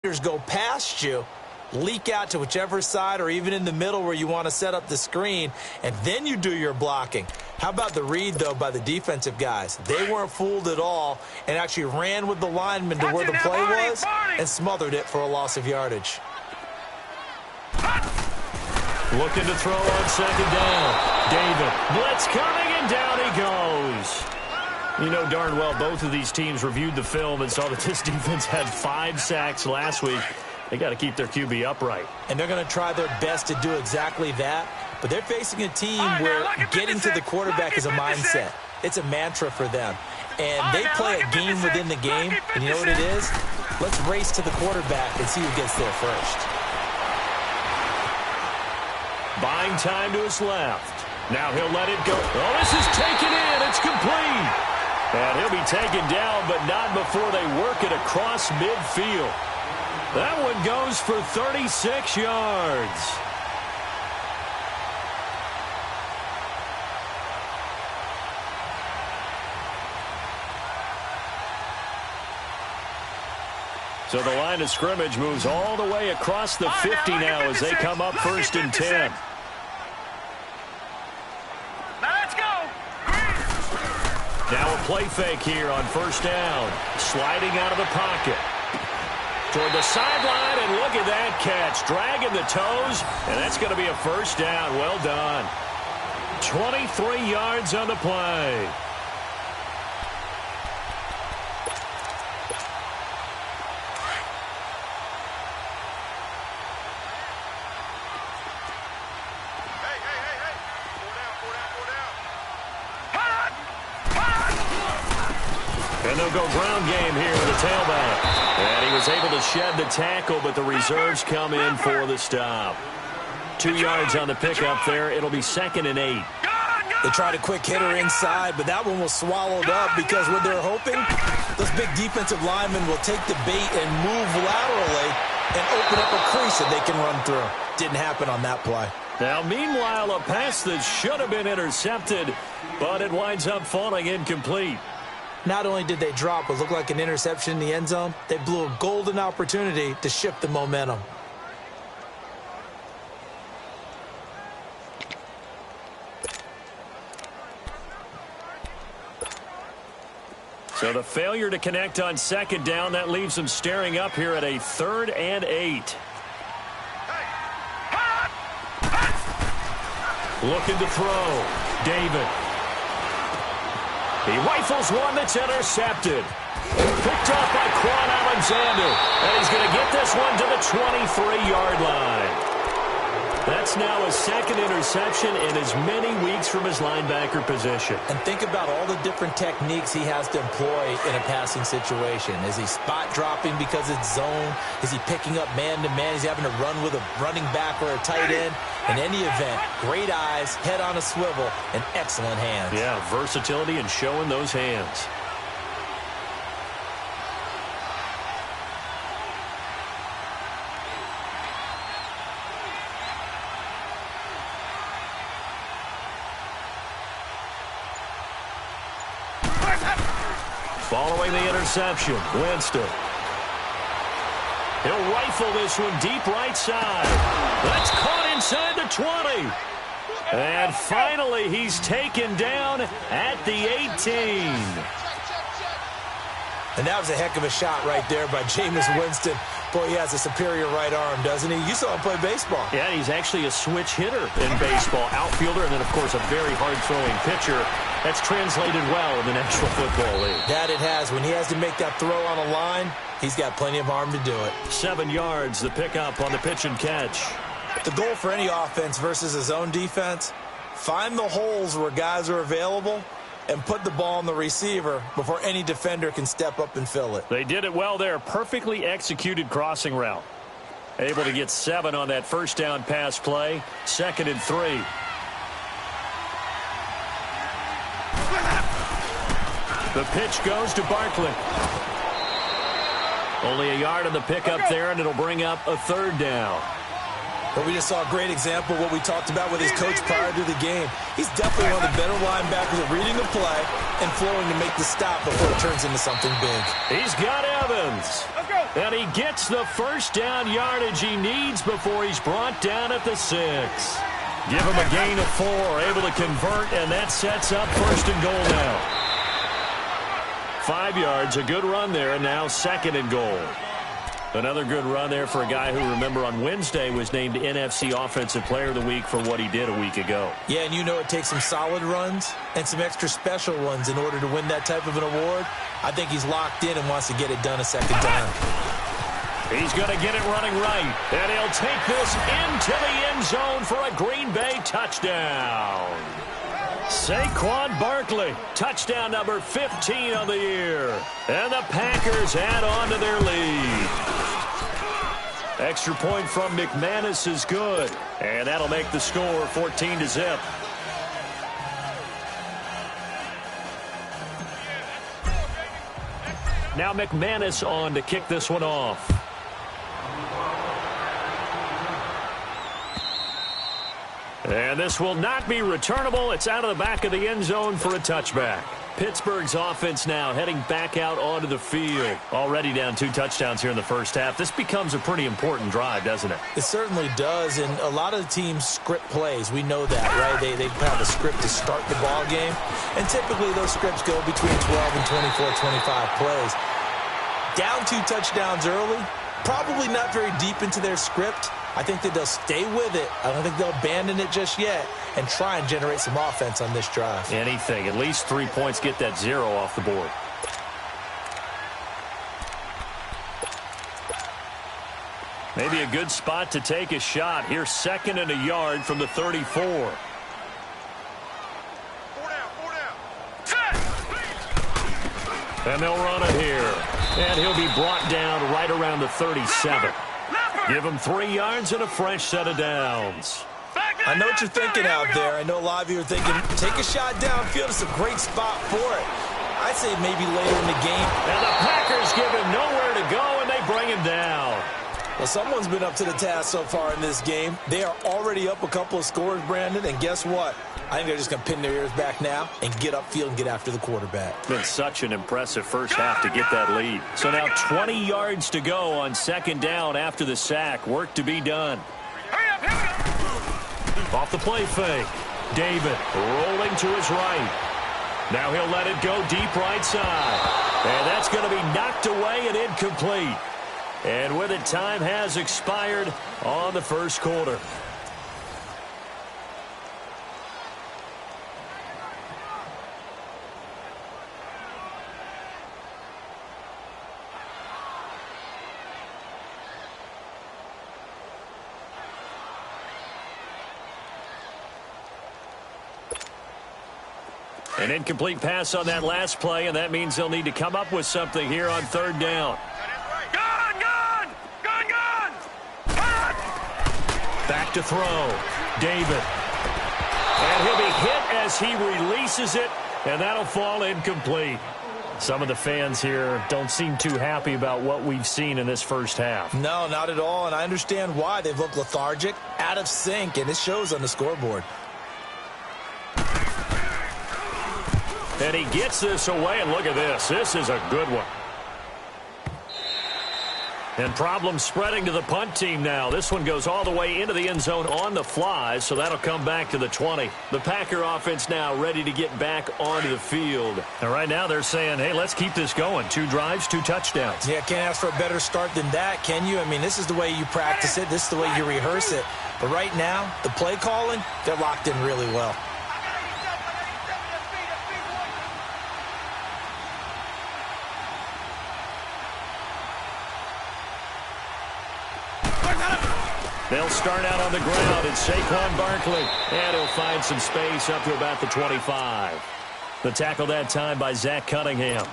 Go past you, leak out to whichever side or even in the middle where you want to set up the screen, and then you do your blocking. How about the read, though, by the defensive guys? They weren't fooled at all and actually ran with the lineman to where the play was and smothered it for a loss of yardage. Looking to throw on second down. David, blitz coming, and down he goes. You know darn well both of these teams reviewed the film and saw that this defense had 5 sacks last week. They got to keep their QB upright. And they're going to try their best to do exactly that. But they're facing a team where getting to the quarterback is a mindset. It's a mantra for them. And they play a game within the game. And you know what it is? Let's race to the quarterback and see who gets there first. Buying time to his left. Now he'll let it go. Oh, this is taken in. It's complete. And he'll be taken down, but not before they work it across midfield. That one goes for 36 yards. So the line of scrimmage moves all the way across the 50 now as they come up 1st and 10. Now a play fake here on 1st down. Sliding out of the pocket. Toward the sideline, and look at that catch. Dragging the toes, and that's going to be a 1st down. Well done. 23 yards on the play. And they'll go ground game here with the tailback. And he was able to shed the tackle, but the reserves come in for the stop. 2 yards on the pickup there. It'll be 2nd and 8. They tried a quick hitter inside, but that one was swallowed up because what they're hoping, those big defensive linemen will take the bait and move laterally and open up a crease that they can run through. Didn't happen on that play. Now, meanwhile, a pass that should have been intercepted, but it winds up falling incomplete. Not only did they drop what looked like an interception in the end zone, they blew a golden opportunity to shift the momentum. So the failure to connect on 2nd down, that leaves them staring up here at a 3rd and 8. Looking to throw. David. He rifles one that's intercepted. Picked off by Quan Alexander. And he's going to get this one to the 23-yard line. That's now a 2nd interception in as many weeks from his linebacker position. And think about all the different techniques he has to employ in a passing situation. Is he spot dropping because it's zone? Is he picking up man-to-man? He's having to run with a running back or a tight end? In any event, great eyes, head on a swivel, and excellent hands. Yeah, versatility and showing those hands. Following the interception, Winston. He'll rifle this one deep right side. That's caught inside the 20. And finally, he's taken down at the 18. And that was a heck of a shot right there by Jameis Winston. Boy, he has a superior right arm, doesn't he? You saw him play baseball. Yeah, he's actually a switch hitter in baseball. Outfielder, and then, of course, a very hard-throwing pitcher. That's translated well in the National Football League. That it has. When he has to make that throw on a line, he's got plenty of arm to do it. 7 yards, the pickup on the pitch and catch. The goal for any offense versus his own defense, find the holes where guys are available and put the ball on the receiver before any defender can step up and fill it. They did it well there. Perfectly executed crossing route. Able to get 7 on that 1st down pass play. 2nd and 3. The pitch goes to Barkley. Only a yard on the pickup there, and it'll bring up a 3rd down. But we just saw a great example of what we talked about with his coach prior to the game. He's definitely one of the better linebackers at reading the play and flowing to make the stop before it turns into something big. He's got Evans. Let's go. And he gets the first down yardage he needs before he's brought down at the 6. Give him a gain of 4, able to convert, and that sets up first and goal now. 5 yards, a good run there, and now second and goal. Another good run there for a guy who, remember, on Wednesday was named NFC Offensive Player of the Week for what he did a week ago. Yeah, and you know it takes some solid runs and some extra special ones in order to win that type of an award. I think he's locked in and wants to get it done a second time. He's going to get it running right, and he'll take this into the end zone for a Green Bay touchdown. Saquon Barkley, touchdown number 15 on the year. And the Packers add on to their lead. Extra point from McManus is good, and that'll make the score 14-0. Now McManus on to kick this one off. And this will not be returnable. It's out of the back of the end zone for a touchback. Pittsburgh's offense now heading back out onto the field. Already down 2 touchdowns here in the first half. This becomes a pretty important drive, doesn't it? It certainly does, and a lot of the teams script plays. We know that, right? They have a script to start the ball game, and typically those scripts go between 12 and 24, 25 plays. Down 2 touchdowns early, probably not very deep into their script. I think that they'll stay with it. I don't think they'll abandon it just yet and try and generate some offense on this drive. Anything. At least 3 points, get that 0 off the board. Maybe a good spot to take a shot. Here's second and a yard from the 34. 4 down. And they'll run it here. And he'll be brought down right around the 37. Give him 3 yards and a fresh set of downs. I know what you're thinking out there. I know a lot of you are thinking, take a shot downfield. It's a great spot for it. I'd say maybe later in the game. And the Packers give him nowhere to go, and they bring him down. Well, someone's been up to the task so far in this game. They are already up a couple of scores, Brandon, and guess what? I think they're just going to pin their ears back now and get upfield and get after the quarterback. Been such an impressive first half to get that lead. So now 20 yards to go on second down after the sack. Work to be done. Off the play fake. David rolling to his right. Now he'll let it go deep right side. And that's going to be knocked away and incomplete. And with it, time has expired on the first quarter. An incomplete pass on that last play, and that means they'll need to come up with something here on third down. Back to throw. David. And he'll be hit as he releases it, and that'll fall incomplete. Some of the fans here don't seem too happy about what we've seen in this first half. No, not at all, and I understand why. They've looked lethargic, out of sync, and it shows on the scoreboard. And he gets this away, and look at this. This is a good one. And problems spreading to the punt team now. This one goes all the way into the end zone on the fly, so that'll come back to the 20. The Packer offense now ready to get back onto the field. And right now they're saying, hey, let's keep this going. 2 drives, 2 touchdowns. Yeah, can't ask for a better start than that, can you? I mean, this is the way you practice it. This is the way you rehearse it. But right now, the play calling, they're locked in really well. They'll start out on the ground. It's Saquon Barkley. And he'll find some space up to about the 25. The tackle that time by Zach Cunningham.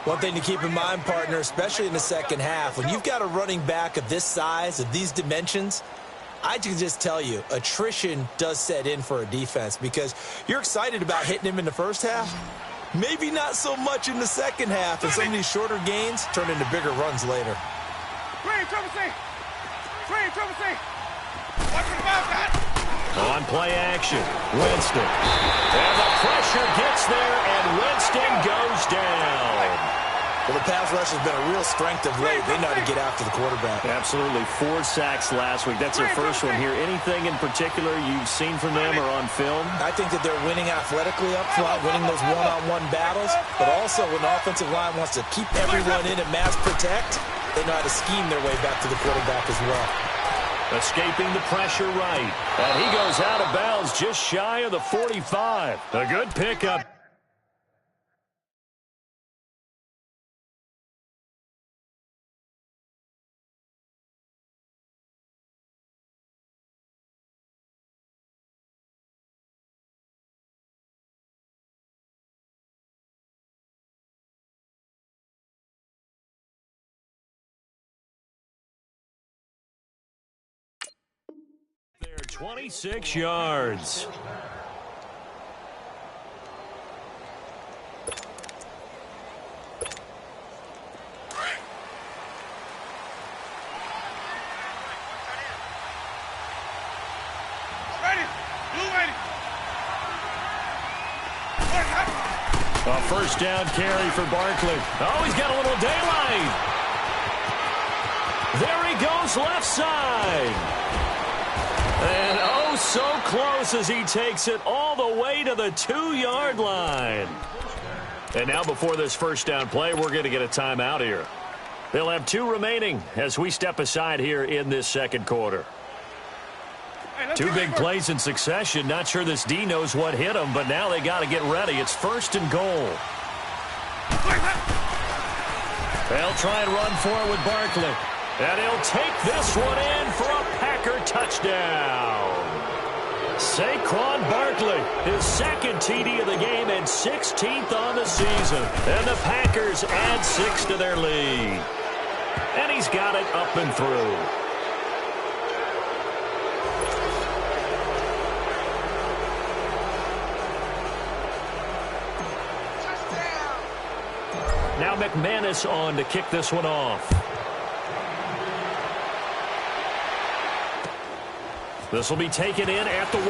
One thing to keep in mind, partner, especially in the second half, when you've got a running back of this size, of these dimensions, I can just tell you, attrition does set in for a defense because you're excited about hitting him in the first half. Maybe not so much in the second half, and some of these shorter gains turn into bigger runs later. On play action, Winston. And the pressure gets there, and Winston goes down. Well, the pass rush has been a real strength of late. They know how to get after the quarterback. Absolutely. 4 sacks last week. That's their first one here. Anything in particular you've seen from them or on film? I think that they're winning athletically up front, winning those one-on-one battles, but also when the offensive line wants to keep everyone in and mass protect, they know how to scheme their way back to the quarterback as well. Escaping the pressure right. And he goes out of bounds just shy of the 45. A good pickup. There, 26 yards. A first down carry for Barkley. Oh, he's got a little daylight. There he goes, left side. And oh, so close as he takes it all the way to the 2-yard line. And now before this first down play, we're going to get a timeout here. They'll have 2 remaining as we step aside here in this second quarter. 2 big plays in succession. Not sure this D knows what hit him, but now they got to get ready. It's first and goal. They'll try and run for it with Barkley. And he'll take this one in for a Packer touchdown. Saquon Barkley, his second TD of the game and 16th on the season. And the Packers add 6 to their lead. And he's got it up and through. Now McManus on to kick this one off. This will be taken in at the 1.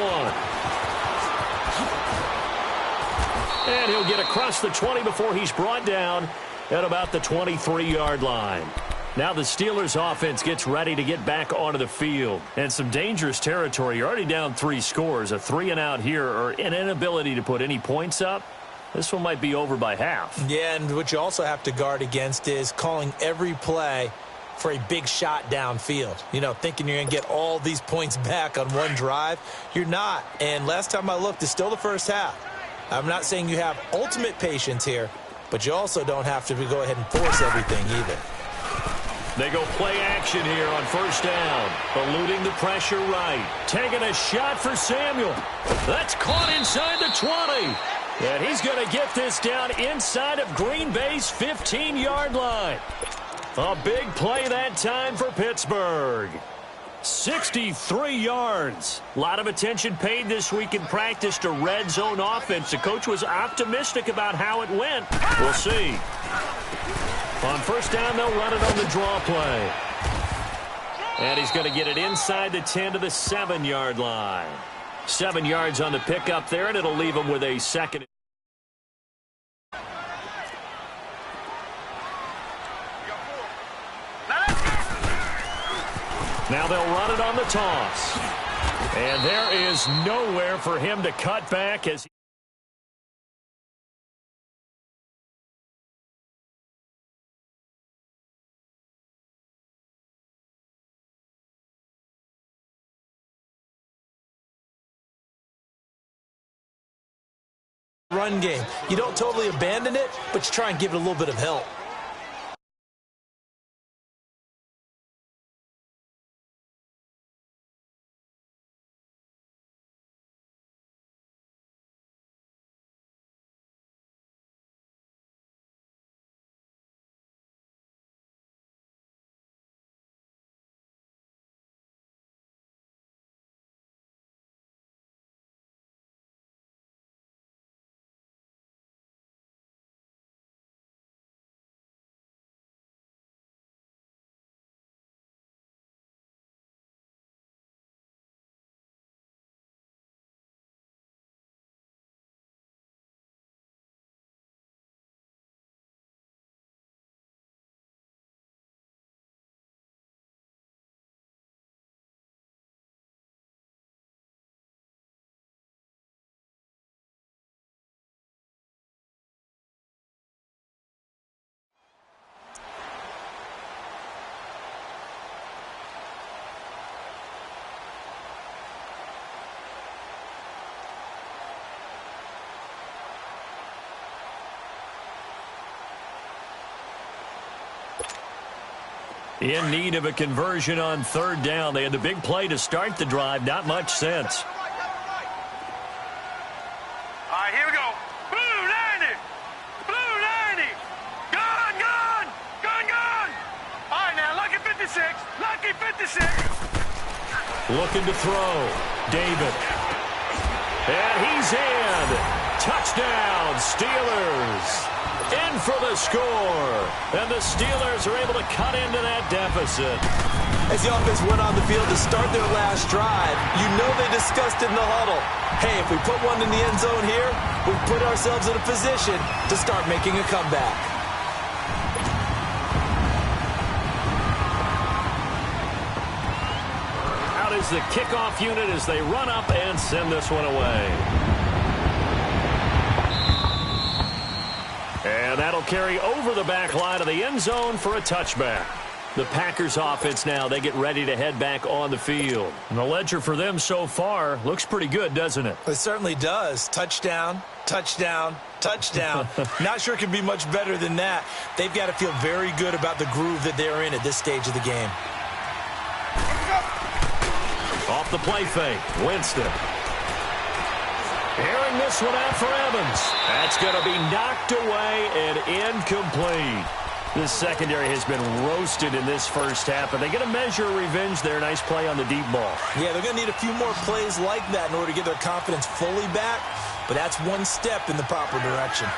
And he'll get across the 20 before he's brought down at about the 23-yard line. Now the Steelers offense gets ready to get back onto the field. And some dangerous territory. You're already down 3 scores. A 3-and-out here or an inability to put any points up. This one might be over by half. Yeah, and what you also have to guard against is calling every play for a big shot downfield. You know, thinking you're going to get all these points back on one drive. You're not. And last time I looked, it's still the first half. I'm not saying you have ultimate patience here, but you also don't have to go ahead and force everything either. They go play action here on first down. Eluding the pressure right. Taking a shot for Samuel. That's caught inside the 20. And he's going to get this down inside of Green Bay's 15-yard line. A big play that time for Pittsburgh. 63 yards. A lot of attention paid this week in practice to red zone offense. The coach was optimistic about how it went. We'll see. On first down, they'll run it on the draw play. And he's going to get it inside the 10 to the 7-yard line. 7 yards on the pickup there, and it'll leave him with a second. Now they'll run it on the toss. And there is nowhere for him to cut back as run game. You don't totally abandon it, but you try and give it a little bit of help. In need of a conversion on third down. They had the big play to start the drive. Not much sense. All right, here we go. Blue 90. Blue 90. Gun, gun. Gun, gun. All right, now, lucky 56. Lucky 56. Looking to throw. David. And he's in. Touchdown, Steelers. In for the score. And the Steelers are able to cut into that deficit. As the offense went on the field to start their last drive, you know they discussed it in the huddle. Hey, if we put one in the end zone here, we put ourselves in a position to start making a comeback. Out is the kickoff unit as they run up and send this one away. And that'll carry over the back line of the end zone for a touchback. The Packers offense now, they get ready to head back on the field. And the ledger for them so far looks pretty good, doesn't it? It certainly does. Touchdown, touchdown, touchdown. Not sure it can be much better than that. They've got to feel very good about the groove that they're in at this stage of the game. Off the play fake, Winston. Airing this one out for Evans. That's going to be knocked away and incomplete. This secondary has been roasted in this first half, and they're going to measure revenge there. Nice play on the deep ball. Yeah, they're going to need a few more plays like that in order to get their confidence fully back, but that's one step in the proper direction.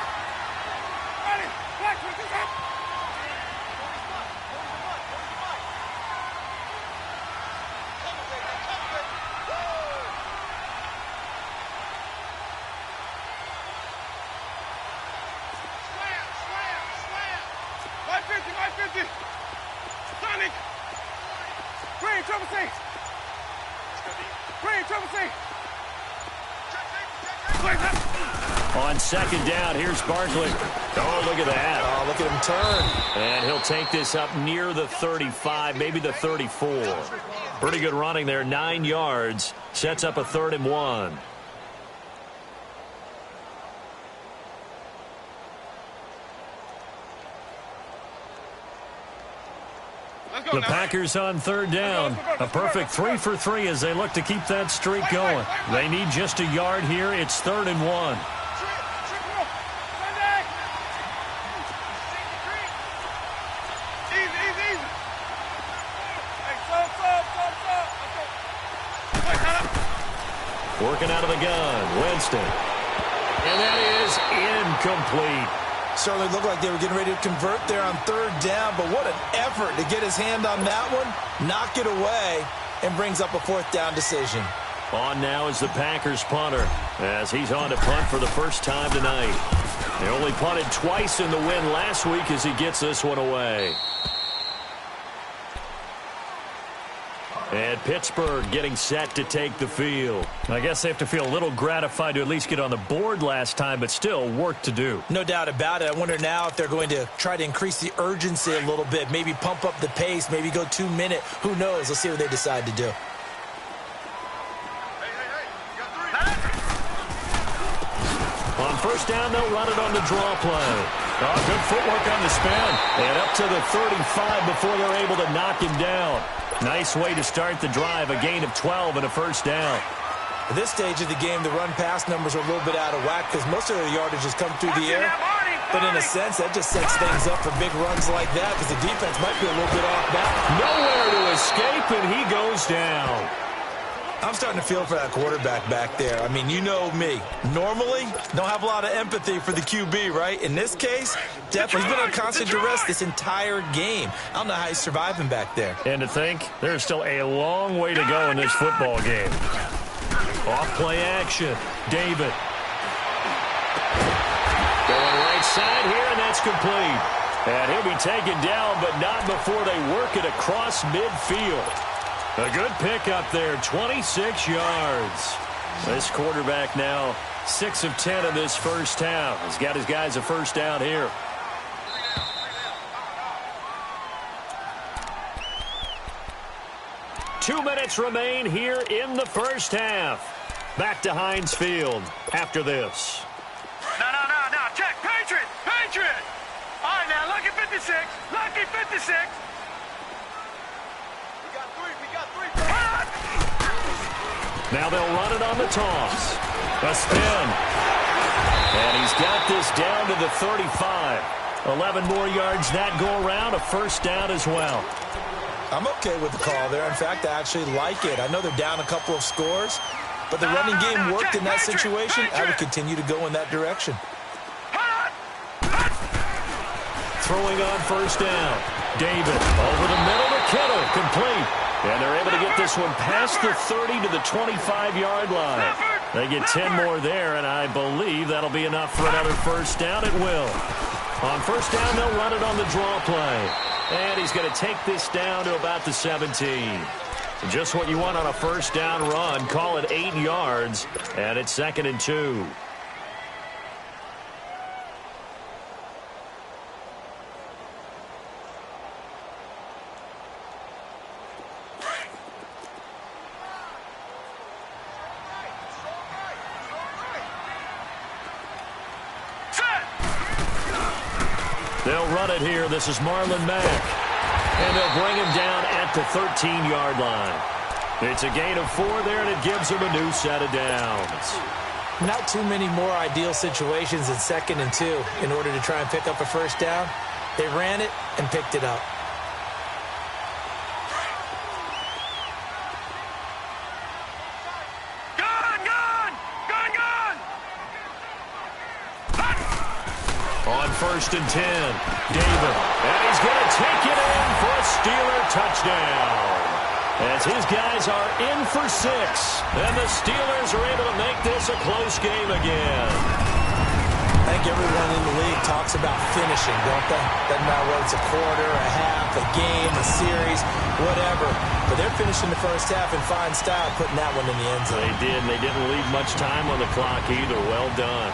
On second down, here's Barkley. Oh, look at that. Oh, look at him turn. And he'll take this up near the 35, maybe the 34. Pretty good running there, 9 yards. Sets up a 3rd and 1. The Packers on third down. A perfect 3 for 3 as they look to keep that streak going. They need just a yard here. It's 3rd and 1. Working out of the gun, Winston. And that is incomplete. Certainly looked like they were getting ready to convert there on third down, but what an effort to get his hand on that one, knock it away, and brings up a 4th down decision. On now is the Packers punter as he's on to punt for the first time tonight. They only punted twice in the win last week as he gets this one away. And Pittsburgh getting set to take the field. I guess they have to feel a little gratified to at least get on the board last time, but still work to do. No doubt about it. I wonder now if they're going to try to increase the urgency a little bit, maybe pump up the pace, maybe go 2 minute. Who knows? Let's see what they decide to do. On first down, they'll run it on the draw play. Oh, good footwork on the spin. And up to the 35 before they're able to knock him down. Nice way to start the drive, a gain of 12 and a first down. At this stage of the game, the run-pass numbers are a little bit out of whack because most of their yardage has come through the air. But in a sense, that just sets things up for big runs like that because the defense might be a little bit off balance. Nowhere to escape, and he goes down. I'm starting to feel for that quarterback back there. I mean, you know me. Normally, don't have a lot of empathy for the QB, right? In this case, definitely he's been on constant duress this entire game. I don't know how he's surviving back there. And to think, there's still a long way to go in this football game. Off play action. David. Going right side here, and that's complete. And he'll be taken down, but not before they work it across midfield. A good pick up there, 26 yards. This quarterback now 6 of 10 in this first half. He's got his guys a first down here. Two minutes remain here in the first half. Back to Heinz Field after this. No. Check. Patriot. All right, now, lucky 56. Lucky 56. Now they'll run it on the toss. A spin. And he's got this down to the 35. 11 more yards that go around, a first down as well. I'm okay with the call there. In fact, I actually like it. I know they're down a couple of scores, but the running game worked in that situation. I would continue to go in that direction. Throwing on first down. David over the middle to Kittle, complete. And they're able to get this one past the 30 to the 25-yard line. They get 10 more there, and I believe that'll be enough for another first down. It will. On first down, they'll run it on the draw play. And he's going to take this down to about the 17. Just what you want on a first down run. Call it 8 yards, and it's 2nd and 2. They'll run it here. This is Marlon Mack. And they'll bring him down at the 13-yard line. It's a gain of 4 there, and it gives him a new set of downs. Not too many more ideal situations in 2nd and 2 in order to try and pick up a first down. They ran it and picked it up. On 1st and 10, David, and he's going to take it in for a Steeler touchdown. As his guys are in for 6, and the Steelers are able to make this a close game again. I think everyone in the league talks about finishing, don't they? Doesn't matter whether it's a quarter, a half, a game, a series, whatever. But they're finishing the first half in fine style, putting that one in the end zone. They did, and they didn't leave much time on the clock either. Well done.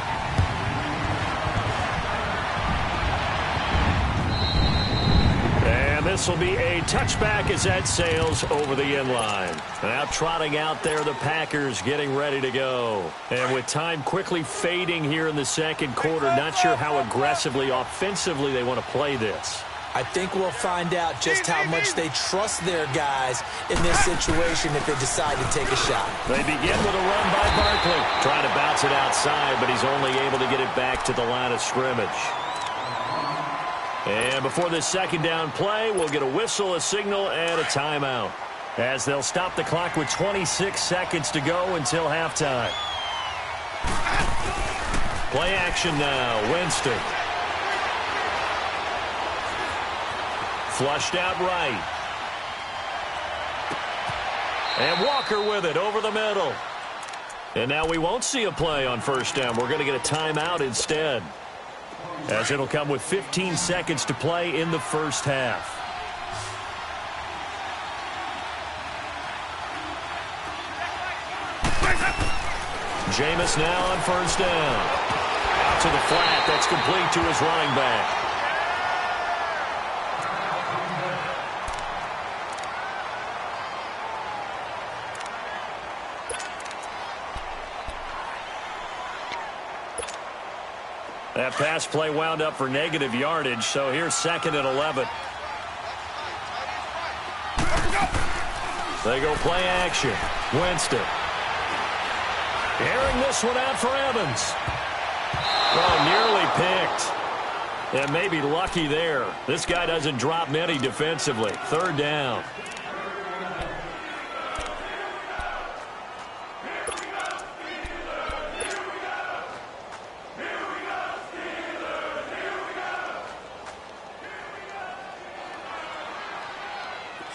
This will be a touchback as that sails over the end line. Now trotting out there, the Packers getting ready to go. And with time quickly fading here in the second quarter, not sure how aggressively, offensively they want to play this. I think we'll find out just how much they trust their guys in this situation if they decide to take a shot. They begin with a run by Barkley. Trying to bounce it outside, but he's only able to get it back to the line of scrimmage. And before this second down play, we'll get a whistle, a signal, and a timeout, as they'll stop the clock with 26 seconds to go until halftime. Play action now. Winston. Flushed out right. And Walker with it over the middle. And now we won't see a play on first down. We're going to get a timeout instead, as it'll come with 15 seconds to play in the first half. Jameis now on first down. Out to the flat. That's complete to his running back. That pass play wound up for negative yardage, so here's 2nd and 11. They go play action. Winston. Airing this one out for Evans. Oh, nearly picked. And maybe lucky there. This guy doesn't drop many defensively. 3rd down.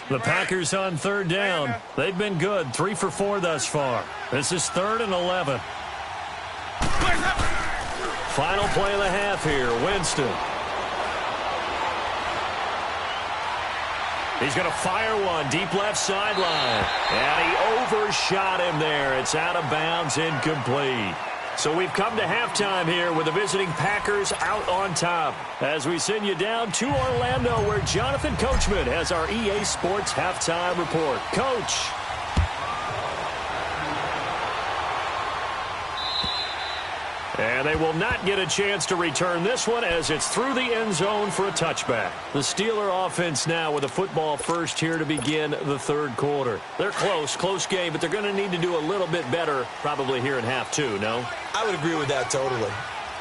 The Packers on 3rd down. They've been good. 3 for 4 thus far. This is 3rd and 11. Final play of the half here. Winston. He's going to fire one deep left sideline. And he overshot him there. It's out of bounds, incomplete. So we've come to halftime here with the visiting Packers out on top, as we send you down to Orlando, where Jonathan Coachman has our EA Sports halftime report. Coach. And they will not get a chance to return this one as it's through the end zone for a touchback. The Steeler offense now with a football first here to begin the third quarter. They're close game, but they're going to need to do a little bit better probably here in half two, no? I would agree with that totally.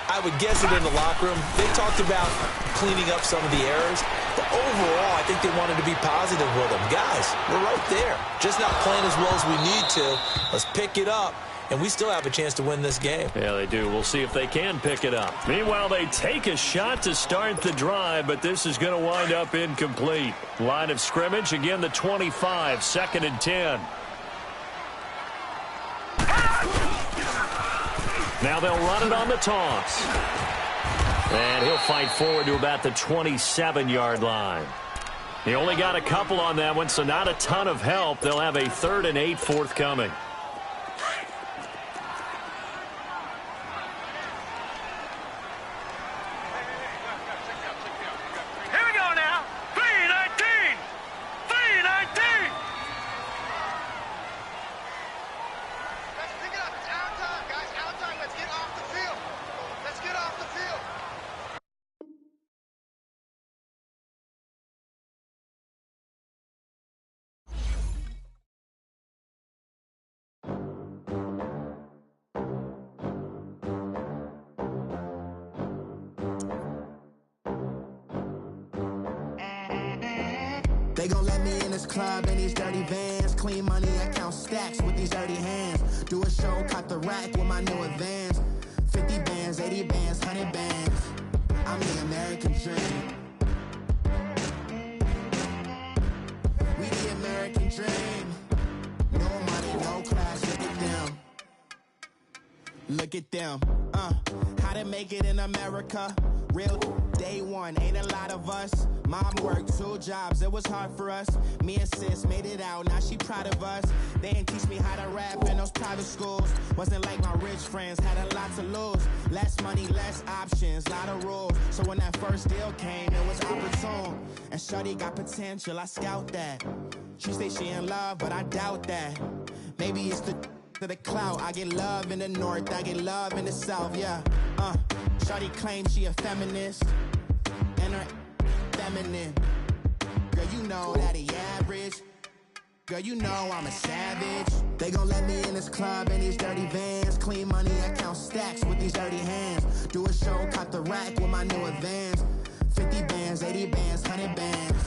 I would guess it in the locker room. They talked about cleaning up some of the errors, but overall, I think they wanted to be positive with them. Guys, we're right there. Just not playing as well as we need to. Let's pick it up. And we still have a chance to win this game. Yeah, they do. We'll see if they can pick it up. Meanwhile, they take a shot to start the drive, but this is going to wind up incomplete. Line of scrimmage, again, the 25, 2nd and 10. Now they'll run it on the toss. And he'll fight forward to about the 27-yard line. He only got a couple on that one, so not a ton of help. They'll have a 3rd and 8 forthcoming. They gon' let me in this club in these dirty vans. Clean money, I count stacks with these dirty hands. Do a show, caught the rack with my new advance. 50 bands, 80 bands, 100 bands. I'm the American dream. We the American dream. No money, no class, look at them. Look at them. How to make it in America. Real day one, ain't a lot of us. Mom worked 2 jobs, it was hard for us. Me and sis made it out, now she proud of us. They didn't teach me how to rap in those private schools. Wasn't like my rich friends, had a lot to lose. Less money, less options, lot of rules. So when that first deal came, it was opportune. And shorty got potential, I scout that. She say she in love, but I doubt that. Maybe it's to the clout. I get love in the north, I get love in the south, yeah. Shorty claims she a feminist, and her feminine. Girl, you know that he average. Girl, you know I'm a savage. They gon' let me in this club in these dirty vans. Clean money, I count stacks with these dirty hands. Do a show, caught the rack with my new advance. 50 bands, 80 bands, 100 bands.